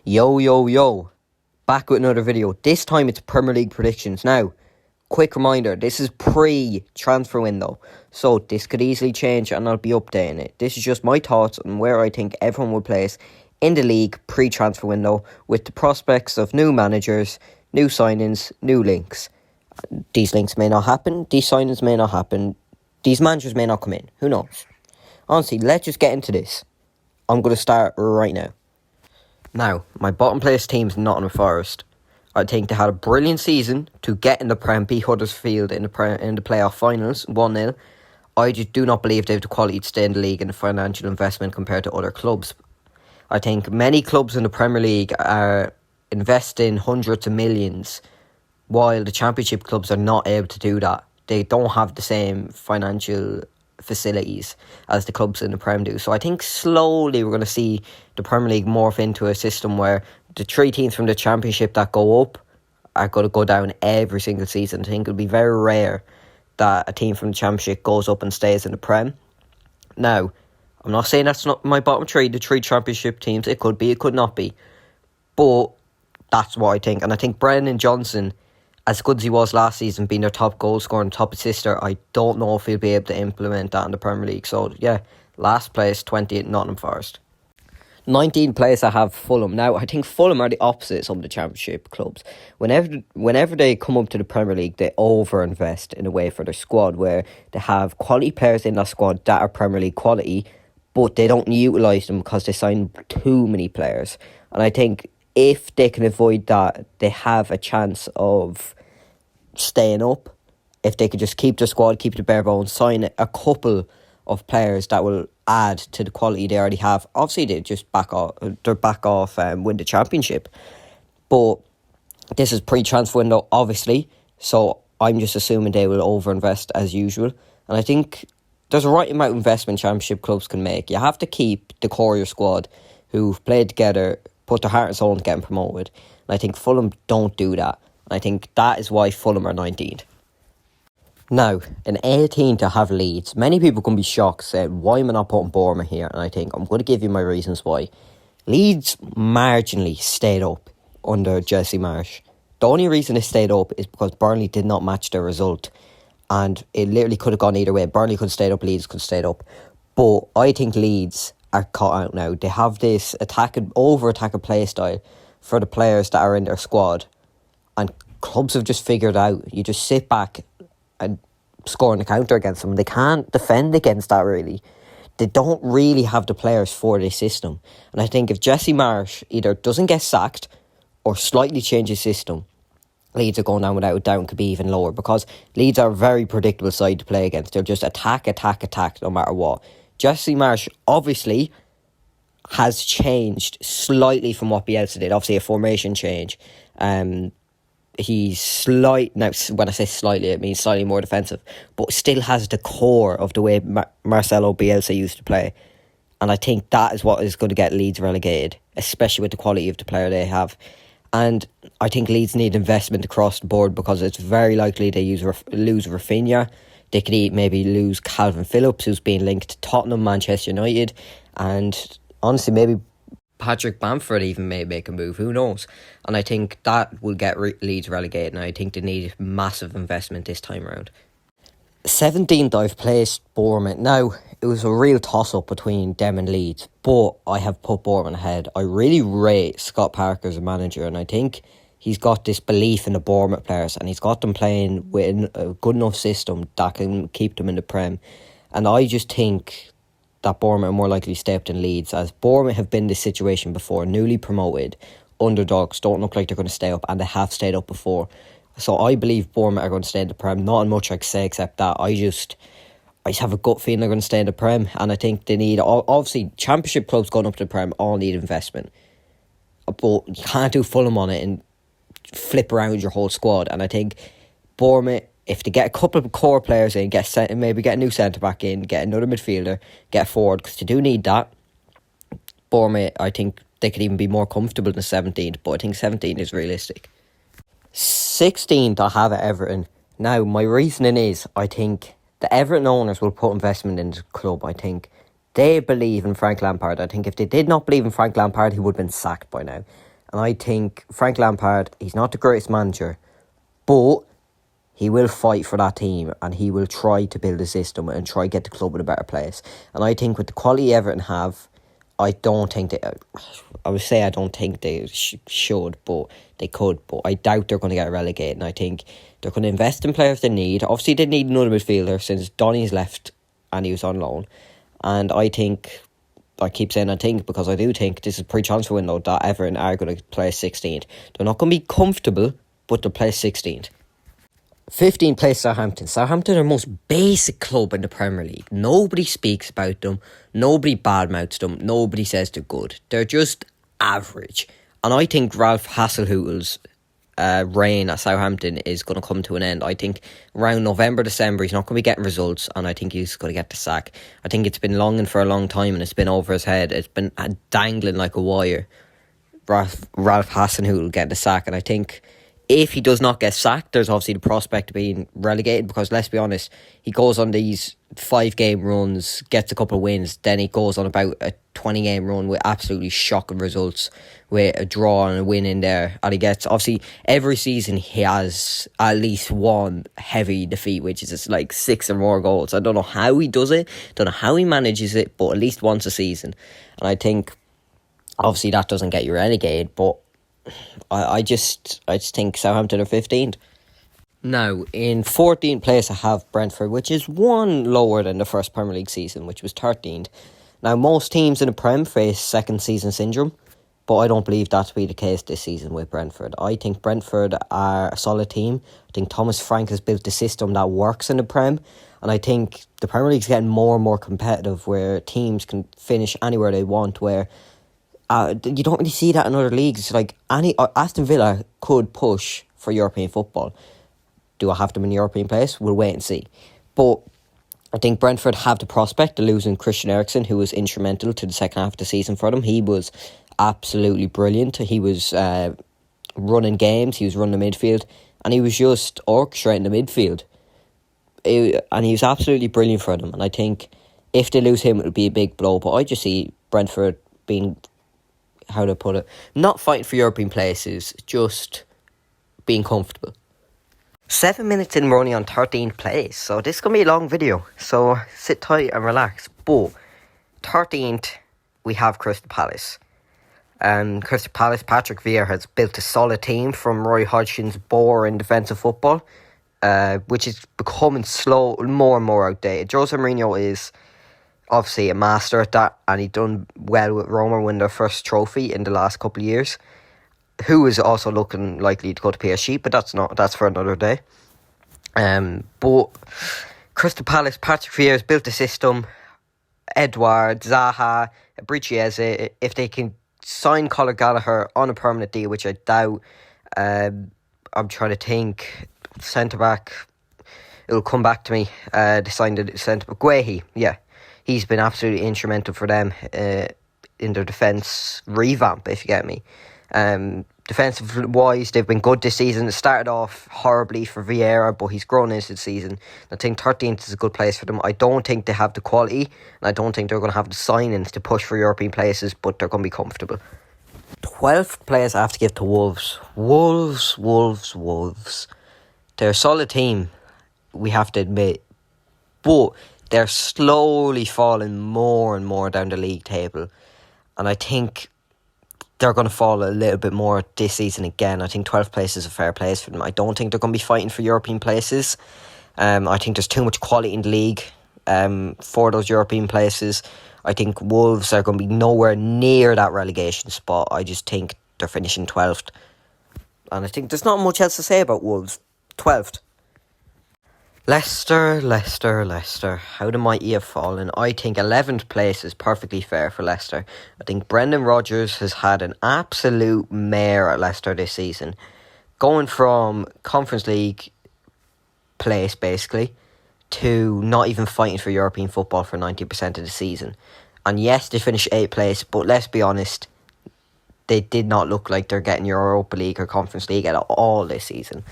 Yo, back with another video. This time it's Premier League predictions. Now, quick reminder, this is pre-transfer window, so this could easily change and I'll be updating it. This is just my thoughts on where I think everyone will place in the league pre-transfer window with the prospects of new managers, new signings, new links. These links may not happen, these signings may not happen, these managers may not come in, who knows? Honestly, let's just get into this. I'm going to start right now. Now, my bottom place team's Nottingham Forest. I think they had a brilliant season to get in the Prem, beat Huddersfield in the playoff finals, 1-0. I just do not believe they have the quality to stay in the league and the financial investment compared to other clubs. I think many clubs in the Premier League are investing hundreds of millions, while the Championship clubs are not able to do that. They don't have the same financial facilities as the clubs in the Prem do. So I think slowly we're going to see the Premier League morph into a system where the three teams from the Championship that go up are going to go down every single season. I think it'll be very rare that a team from the Championship goes up and stays in the Prem. Now, I'm not saying that's not my bottom three, the three Championship teams. It could be, it could not be. But that's what I think. And I think Brennan Johnson, as good as he was last season, being their top goal scorer and top assister, I don't know if he'll be able to implement that in the Premier League. So, yeah, last place, 20 at Nottingham Forest. 19th place I have Fulham. Now, I think Fulham are the opposite of some of the Championship clubs. Whenever they come up to the Premier League, they over-invest in a way for their squad, where they have quality players in that squad that are Premier League quality, but they don't utilise them because they sign too many players. And I think if they can avoid that, they have a chance of staying up. If they could just keep their squad, keep the bare bones, sign a couple of players that will add to the quality they already have. Obviously, they just back off, win the Championship. But this is pre-transfer window, obviously, so I'm just assuming they will overinvest as usual. And I think there's a right amount of investment Championship clubs can make. You have to keep the core of your squad who've played together, put their heart and soul into getting promoted. And I think Fulham don't do that. And I think that is why Fulham are 19th. Now, in 18th to have Leeds. Many people can be shocked, saying, why am I not putting Bournemouth here? And I think I'm going to give you my reasons why. Leeds marginally stayed up under Jesse Marsh. The only reason they stayed up is because Burnley did not match their result. And it literally could have gone either way. Burnley could have stayed up, Leeds could have stayed up. But I think Leeds are caught out now. They have this over-attacking play style for the players that are in their squad. And clubs have just figured out, you just sit back and score on the counter against them. They can't defend against that, really. They don't really have the players for this system. And I think if Jesse Marsh either doesn't get sacked or slightly changes system, Leeds are going down without a doubt and could be even lower, because Leeds are a very predictable side to play against. They'll just attack no matter what. Jesse Marsh obviously has changed slightly from what Bielsa did. Obviously a formation change. He's now when I say slightly, it means slightly more defensive, but still has the core of the way Marcelo Bielsa used to play. And I think that is what is going to get Leeds relegated, especially with the quality of the player they have. And I think Leeds need investment across the board, because it's very likely they lose Rafinha. They could maybe lose Calvin Phillips, who's being linked to Tottenham, Manchester United, and honestly maybe Patrick Bamford even may make a move, who knows. And I think that will get Leeds relegated, and I think they need massive investment this time around. 17th I've placed Bournemouth. Now, it was a real toss-up between them and Leeds, but I have put Bournemouth ahead. I really rate Scott Parker as a manager, and I think he's got this belief in the Bournemouth players, and he's got them playing with a good enough system that can keep them in the Prem. And I just think that Bournemouth are more likely to stay up than Leeds, as Bournemouth have been in this situation before, newly promoted, underdogs, don't look like they're going to stay up, and they have stayed up before. So I believe Bournemouth are going to stay in the Prem. Not much I can say except that. I just have a gut feeling they're going to stay in the Prem, and I think they need, obviously, Championship clubs going up to the Prem all need investment. But you can't do Fulham on it and flip around your whole squad. And I think Bournemouth, if they get a couple of core players in, maybe get a new centre-back in, get another midfielder, get a forward, because they do need that. Bournemouth, I think they could even be more comfortable than 17th, but I think 17th is realistic. 16th, I have Everton. Now, my reasoning is, I think the Everton owners will put investment into the club. I think they believe in Frank Lampard. I think if they did not believe in Frank Lampard, he would have been sacked by now. And I think Frank Lampard, he's not the greatest manager, but he will fight for that team and he will try to build a system and try to get the club in a better place. And I think with the quality Everton have, I don't think I would say I don't think they should, but they could. But I doubt they're going to get relegated. And I think they're going to invest in players they need. Obviously, they need another midfielder since Donny's left and he was on loan. And I think, I keep saying I think because I do think this is pre-transfer window that Everton are going to play 16th. They're not going to be comfortable, but they'll play 16th. 15th place Southampton. Southampton are the most basic club in the Premier League. Nobody speaks about them. Nobody badmouths them. Nobody says they're good. They're just average. And I think Ralph Hasenhüttl's reign at Southampton is going to come to an end. I think around November, December, he's not going to be getting results, and I think he's going to get the sack. I think it's been longing for a long time, and it's been over his head. It's been dangling like a wire. Ralph Hasenhüttl getting the sack, and I think if he does not get sacked, there's obviously the prospect of being relegated, because let's be honest, he goes on these 5-game runs, gets a couple of wins, then he goes on about a 20-game run with absolutely shocking results, with a draw and a win in there, and he gets, obviously, every season he has at least one heavy defeat, which is just like 6 or more goals. I don't know how he does it, don't know how he manages it, but at least once a season. And I think, obviously, that doesn't get you relegated, but I just think Southampton are 15th. Now, in 14th place I have Brentford, which is one lower than the first Premier League season, which was 13th. Now, most teams in the Prem face second season syndrome, but I don't believe that to be the case this season with Brentford. I think Brentford are a solid team. I think Thomas Frank has built a system that works in the Prem, and I think the Premier League's getting more and more competitive, where teams can finish anywhere they want, where you don't really see that in other leagues. It's like Aston Villa could push for European football. Do I have them in European place? We'll wait and see. But I think Brentford have the prospect of losing Christian Eriksen, who was instrumental to the second half of the season for them. He was absolutely brilliant. He was running games, he was running the midfield, and he was just orchestrating the midfield. And he was absolutely brilliant for them. And I think if they lose him, it'll be a big blow. But I just see Brentford being, how to put it, not fighting for European places, just being comfortable. 7 minutes in, we're only on 13th place, so this is going to be a long video, so sit tight and relax. But 13th, we have Crystal Palace. Crystal Palace, Patrick Vieira has built a solid team from Roy Hodgson's boring defensive football, which is becoming more and more outdated. Jose Mourinho is obviously a master at that, and he done well with Roma win their first trophy in the last couple of years. Who is also looking likely to go to PSG, but that's for another day. But Crystal Palace, Patrick Vieira's built a system. Edouard, Zaha, Brichiese, if they can sign Conor Gallagher on a permanent deal, which I doubt. I'm trying to think. Centre back, it'll come back to me. They signed the centre back, Guehi, yeah. He's been absolutely instrumental for them in their defence revamp, if you get me. Defensive-wise, they've been good this season. It started off horribly for Vieira, but he's grown into the season. I think 13th is a good place for them. I don't think they have the quality, and I don't think they're going to have the signings to push for European places, but they're going to be comfortable. 12th place I have to give to Wolves. Wolves. They're a solid team, we have to admit, but they're slowly falling more and more down the league table, and I think they're going to fall a little bit more this season again. I think 12th place is a fair place for them. I don't think they're going to be fighting for European places. I think there's too much quality in the league for those European places. I think Wolves are going to be nowhere near that relegation spot. I just think they're finishing 12th. And I think there's not much else to say about Wolves. 12th. Leicester. How the mighty have fallen. I think 11th place is perfectly fair for Leicester. I think Brendan Rodgers has had an absolute mare at Leicester this season. Going from Conference League place, basically, to not even fighting for European football for 90% of the season. And yes, they finished 8th place, but let's be honest, they did not look like they're getting Europa League or Conference League at all this season.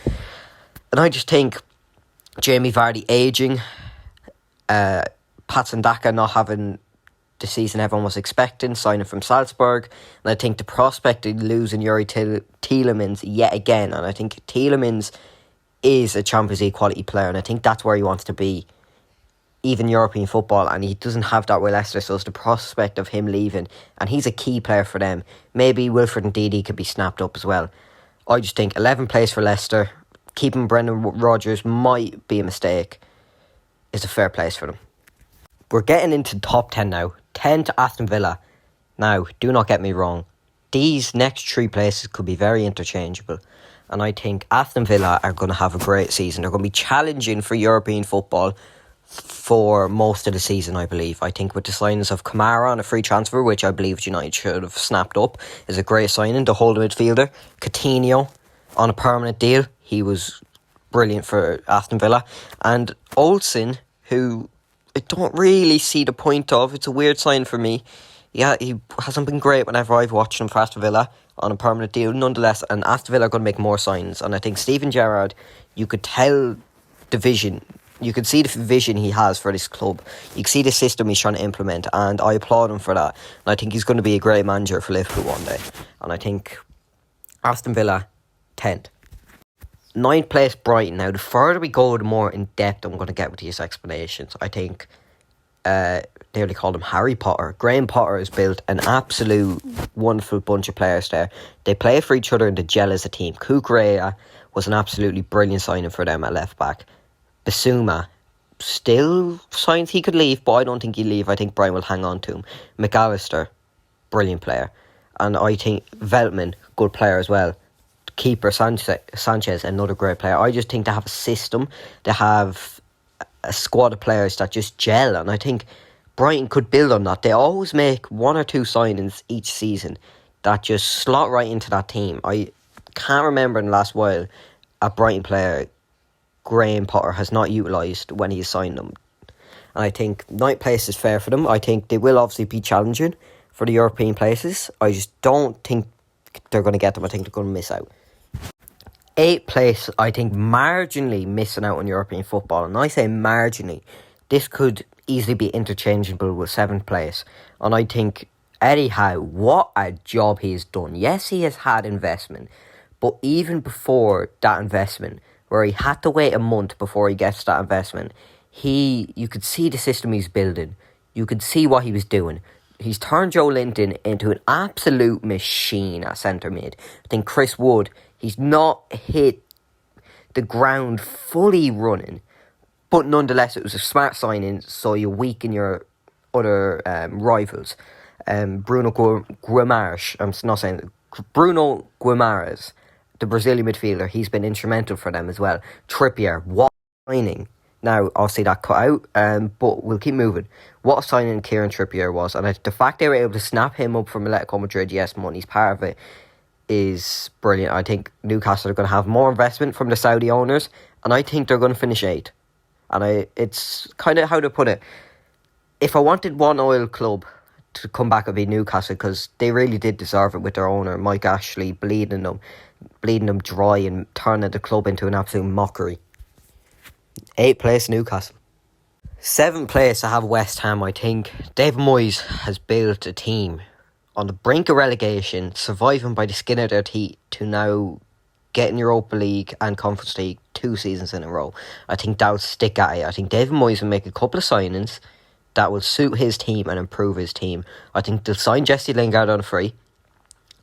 And I just think Jamie Vardy ageing, Patson Daka not having the season everyone was expecting, signing from Salzburg. And I think the prospect of losing Yuri Tielemans yet again, and I think Tielemans is a Champions League quality player, and I think that's where he wants to be, even European football, and he doesn't have that with Leicester, so it's the prospect of him leaving, and he's a key player for them. Maybe Wilfred and Ndidi could be snapped up as well. I just think 11 plays for Leicester, keeping Brendan Rodgers might be a mistake, is a fair place for them. We're getting into top 10 now. 10 to Aston Villa. Now, do not get me wrong, these next 3 places could be very interchangeable, and I think Aston Villa are going to have a great season. They're going to be challenging for European football for most of the season, I believe. I think with the signings of Kamara on a free transfer, which I believe United should have snapped up, is a great signing. The holding midfielder, Coutinho, on a permanent deal. He was brilliant for Aston Villa. And Olsen, who I don't really see the point of. It's a weird sign for me. Yeah, he hasn't been great whenever I've watched him for Aston Villa on a permanent deal. Nonetheless, and Aston Villa are going to make more signs. And I think Steven Gerrard, you could tell the vision. You can see the vision he has for this club. You can see the system he's trying to implement, and I applaud him for that. And I think he's going to be a great manager for Liverpool one day. And I think Aston Villa, 10th. 9th place, Brighton. Now, the further we go, the more in depth I'm going to get with these explanations. I think they only call him Harry Potter. Graham Potter has built an absolute wonderful bunch of players there. They play for each other and they gel as a team. Kukurea was an absolutely brilliant signing for them at left back. Basuma still signs he could leave, but I don't think he'll leave. I think Brian will hang on to him. McAllister, brilliant player. And I think Veltman, good player as well. Keeper Sanchez, another great player. I just think they have a system. They have a squad of players that just gel, and I think Brighton could build on that. They always make 1 or 2 signings each season that just slot right into that team. I can't remember in the last while a Brighton player Graham Potter has not utilised when he signed them. And I think 9th place is fair for them. I think they will obviously be challenging for the European places. I just don't think they're going to get them. I think they're going to miss out. 8th place, I think marginally missing out on European football. And I say marginally. This could easily be interchangeable with 7th place. And I think Eddie Howe, what a job he's done. Yes, he has had investment. But even before that investment, where he had to wait a month before he gets that investment, you could see the system he's building. You could see what he was doing. He's turned Joe Linton into an absolute machine at centre mid. I think Chris Wood, he's not hit the ground fully running, but nonetheless it was a smart signing, so you weaken your other rivals. Bruno Guimaraes, the Brazilian midfielder, he's been instrumental for them as well. Trippier, what a signing. Now, I'll see that cut out, but we'll keep moving. What a signing Kieran Trippier was. And the fact they were able to snap him up from Atletico Madrid, yes, money's part of it, is brilliant. I think Newcastle are going to have more investment from the Saudi owners, and I think they're going to finish 8th. And it's kind of how to put it. If I wanted one oil club to come back, it'd be Newcastle, because they really did deserve it with their owner, Mike Ashley, bleeding them dry and turning the club into an absolute mockery. 8th place, Newcastle. 7th place, I have West Ham. I think David Moyes has built a team on the brink of relegation, surviving by the skin of their teeth to now get in Europa League and Conference League 2 seasons in a row. I think that will stick at it. I think David Moyes will make a couple of signings that will suit his team and improve his team. I think they'll sign Jesse Lingard on a free,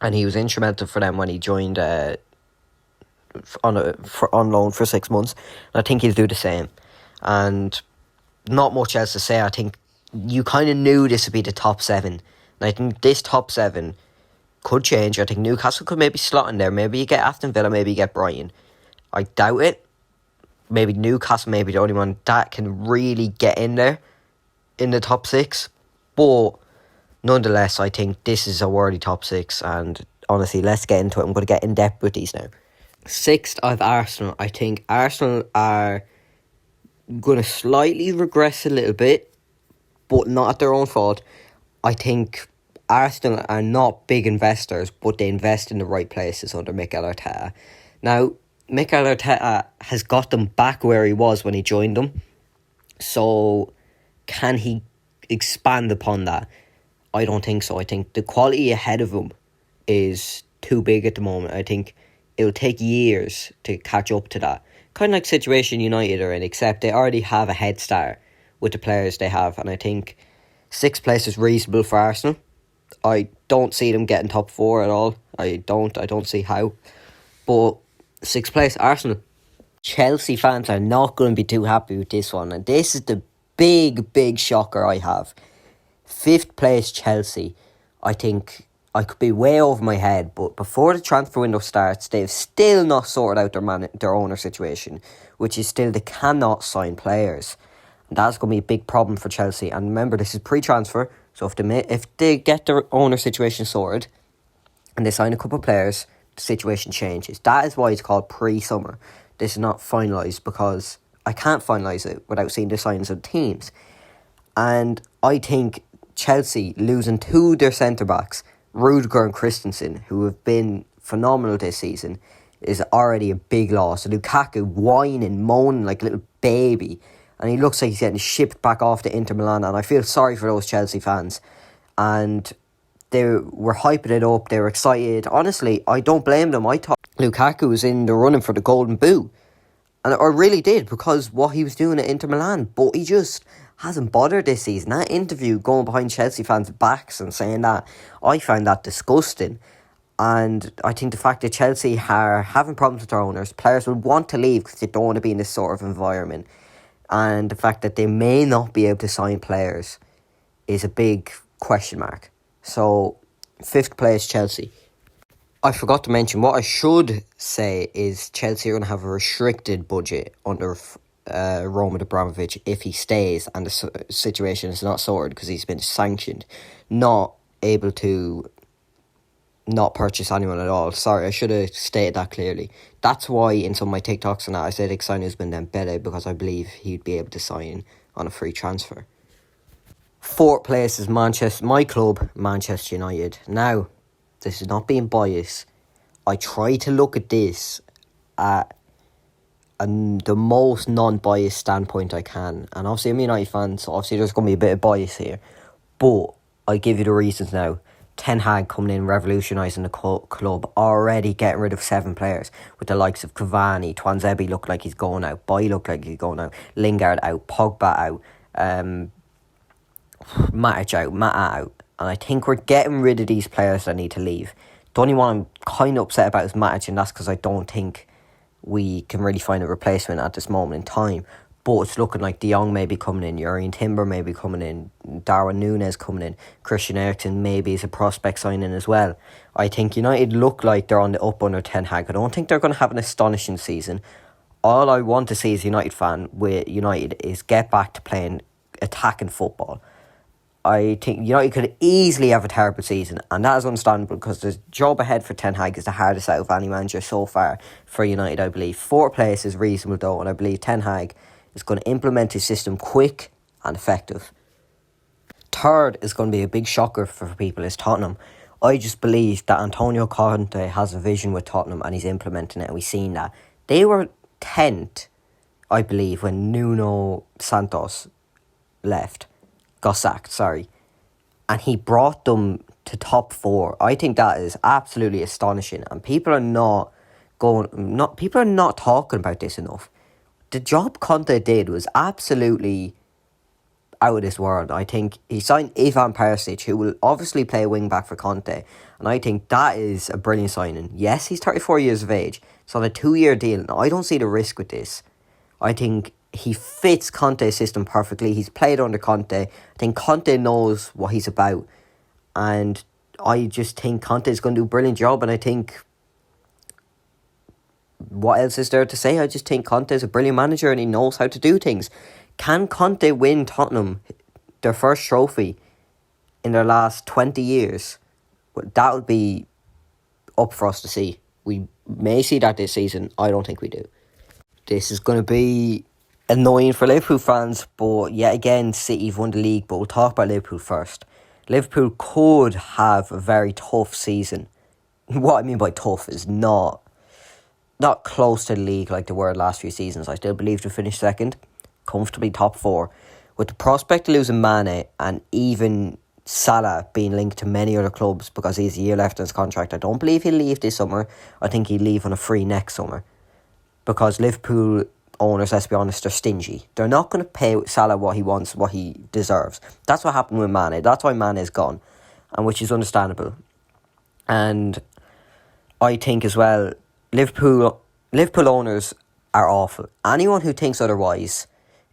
and he was instrumental for them when he joined on loan for 6 months. And I think he'll do the same. And not much else to say. I think you kind of knew this would be the top 7. And I think this top 7 could change. I think Newcastle could maybe slot in there. Maybe you get Aston Villa, maybe you get Brighton. I doubt it. Maybe Newcastle may be the only one that can really get in there in the top 6. But nonetheless, I think this is a worthy top 6. And honestly, let's get into it. I'm going to get in depth with these now. 6th, I have Arsenal. I think Arsenal are going to slightly regress a little bit, but not at their own fault. I think Arsenal are not big investors, but they invest in the right places under Mikel Arteta. Now, Mikel Arteta has got them back where he was when he joined them. So, can he expand upon that? I don't think so. I think the quality ahead of him is too big at the moment. I think it'll take years to catch up to that. Kind of like situation United are in, except they already have a head start with the players they have. And I think 6th place is reasonable for Arsenal. I don't see them getting top 4 at all. I don't see how. But 6th place, Arsenal. Chelsea fans are not going to be too happy with this one. And this is the big shocker I have. 5th place, Chelsea. I think I could be way over my head, but before the transfer window starts, they've still not sorted out their owner situation, which is still they cannot sign players. And that's going to be a big problem for Chelsea. And remember, this is pre-transfer, so if they get their owner situation sorted and they sign a couple of players, the situation changes. That is why it's called pre-summer. This is not finalised, because I can't finalise it without seeing the signs of teams. And I think Chelsea losing 2 of their centre-backs, Rudiger and Christensen, who have been phenomenal this season, is already a big loss. Lukaku whining, moaning like a little baby, and he looks like he's getting shipped back off to Inter Milan, and I feel sorry for those Chelsea fans. And they were hyping it up, they were excited. Honestly, I don't blame them. I thought Lukaku was in the running for the Golden Boot, and I really did, because what he was doing at Inter Milan, but he just hasn't bothered this season. That interview going behind Chelsea fans' backs and saying that, I found that disgusting. And I think the fact that Chelsea are having problems with their owners, players will want to leave because they don't want to be in this sort of environment. And the fact that they may not be able to sign players is a big question mark. So, 5th place, Chelsea. I forgot to mention, what I should say is Chelsea are going to have a restricted budget under Roman Abramovich if he stays and the situation is not sorted, because he's been sanctioned, not able to not purchase anyone at all. Sorry, I should have stated that clearly. That's why in some of my TikToks and that I said sign Usman Dembele, because I believe he'd be able to sign on a free transfer. 4th place is my club, Manchester United. Now, this is not being biased. I try to look at this at the most non-biased standpoint I can. And obviously I'm a United fan, so obviously there's going to be a bit of bias here. But I give you the reasons now. Ten Hag coming in, revolutionising the club, already getting rid of 7 players, with the likes of Cavani, Twanzebe look like he's going out, Boy look like he's going out, Lingard out, Pogba out, Matic out, Mata out. And I think we're getting rid of these players that need to leave. The only one I'm kind of upset about is Matic, and that's because I don't think we can really find a replacement at this moment in time. But it's looking like De Jong may be coming in, Jurrien Timber may be coming in, Darwin Núñez coming in, Christian Eriksen maybe is a prospect signing as well. I think United look like they're on the up under Ten Hag. I don't think they're going to have an astonishing season. All I want to see as a United fan with United is get back to playing attacking football. I think United could easily have a terrible season, and that is understandable because the job ahead for Ten Hag is the hardest out of any manager so far for United, I believe. 4th place is reasonable though, and I believe Ten Hag is going to implement his system quick and effective. 3rd is going to be a big shocker for people, is Tottenham. I just believe that Antonio Conte has a vision with Tottenham and he's implementing it, and we've seen that. They were 10th, I believe, when Nuno Santos got sacked, and he brought them to top 4. I think that is absolutely astonishing, and people are not talking about this enough. The job Conte did was absolutely out of this world. I think he signed Ivan Perisic, who will obviously play wing back for Conte, and I think that is a brilliant signing. Yes, he's 34 years of age. It's on a 2-year deal. Now, I don't see the risk with this. I think he fits Conte's system perfectly. He's played under Conte. I think Conte knows what he's about, and I just think Conte is going to do a brilliant job. And I think, what else is there to say? I just think Conte is a brilliant manager and he knows how to do things. Can Conte win Tottenham their first trophy in their last 20 years? Well, that would be up for us to see. We may see that this season. I don't think we do. This is going to be annoying for Liverpool fans, but yet again, City have won the league. But we'll talk about Liverpool first. Liverpool could have a very tough season. What I mean by tough is not close to the league like they were the last few seasons. I still believe to finish 2nd, comfortably top 4. With the prospect of losing Mane and even Salah being linked to many other clubs because he's a year left in his contract. I don't believe he'll leave this summer. I think he'll leave on a free next summer. Because Liverpool owners, let's be honest, they're stingy. They're not going to pay Salah what he wants, what he deserves. That's what happened with Mane. That's why Mane is gone, and which is understandable. And I think as well, Liverpool owners are awful. Anyone who thinks otherwise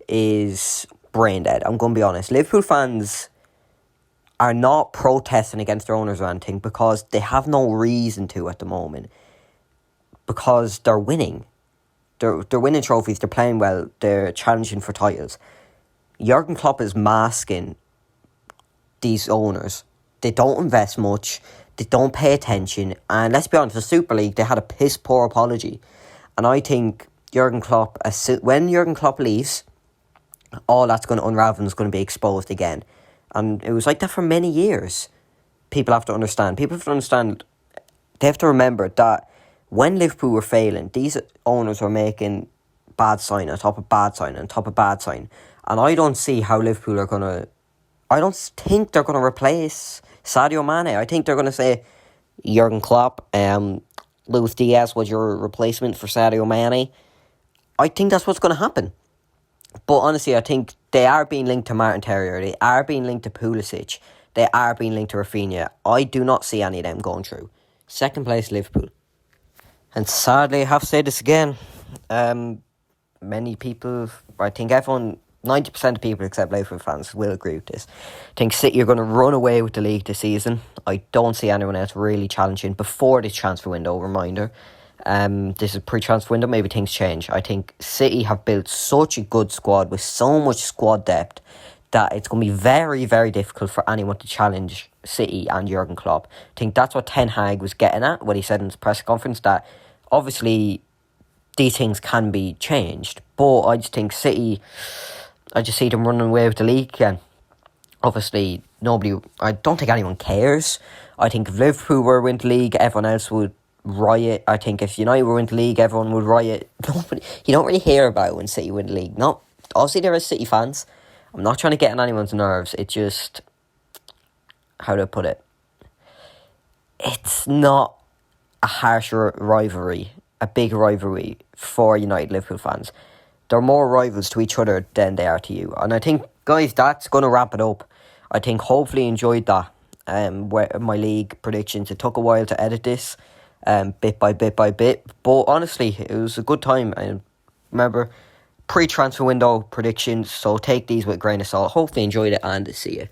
is brain dead. I'm going to be honest. Liverpool fans are not protesting against their owners or anything because they have no reason to at the moment. Because they're winning. They're winning trophies, they're playing well, they're challenging for titles. Jurgen Klopp is masking these owners. They don't invest much, they don't pay attention, and let's be honest, the Super League, they had a piss poor apology. And I think when Jurgen Klopp leaves, all that's going to unravel and is going to be exposed again. And it was like that for many years. People have to understand, they have to remember that when Liverpool were failing, these owners were making bad sign on top of bad sign on top of bad sign. And I don't see how Liverpool are going to... I don't think they're going to replace Sadio Mane. I think they're going to say, Jurgen Klopp, Luis Diaz was your replacement for Sadio Mane. I think that's what's going to happen. But honestly, I think they are being linked to Martin Terrier. They are being linked to Pulisic. They are being linked to Rafinha. I do not see any of them going through. Second place, Liverpool. And sadly, I have to say this again. Many people, I think everyone, 90% of people except Liverpool fans will agree with this. I think City are going to run away with the league this season. I don't see anyone else really challenging before this transfer window, reminder. This is pre-transfer window, maybe things change. I think City have built such a good squad with so much squad depth that it's going to be very, very difficult for anyone to challenge City and Jurgen Klopp. I think that's what Ten Hag was getting at when he said in his press conference that obviously these things can be changed, but I just think City, I just see them running away with the league again. Obviously, I don't think anyone cares. I think if Liverpool were to win the league, everyone else would riot. I think if United were to win the league, everyone would riot. You don't really hear about it when City win the league. No, obviously there are City fans. I'm not trying to get on anyone's nerves. It's just, how do I put it? It's not a harsh rivalry, a big rivalry for United Liverpool fans. They're more rivals to each other than they are to you. And I think, guys, that's going to wrap it up. I think hopefully you enjoyed that. My league predictions. It took a while to edit this, bit by bit by bit. But honestly, it was a good time. I remember pre-transfer window predictions, so take these with a grain of salt. Hopefully you enjoyed it, and see you.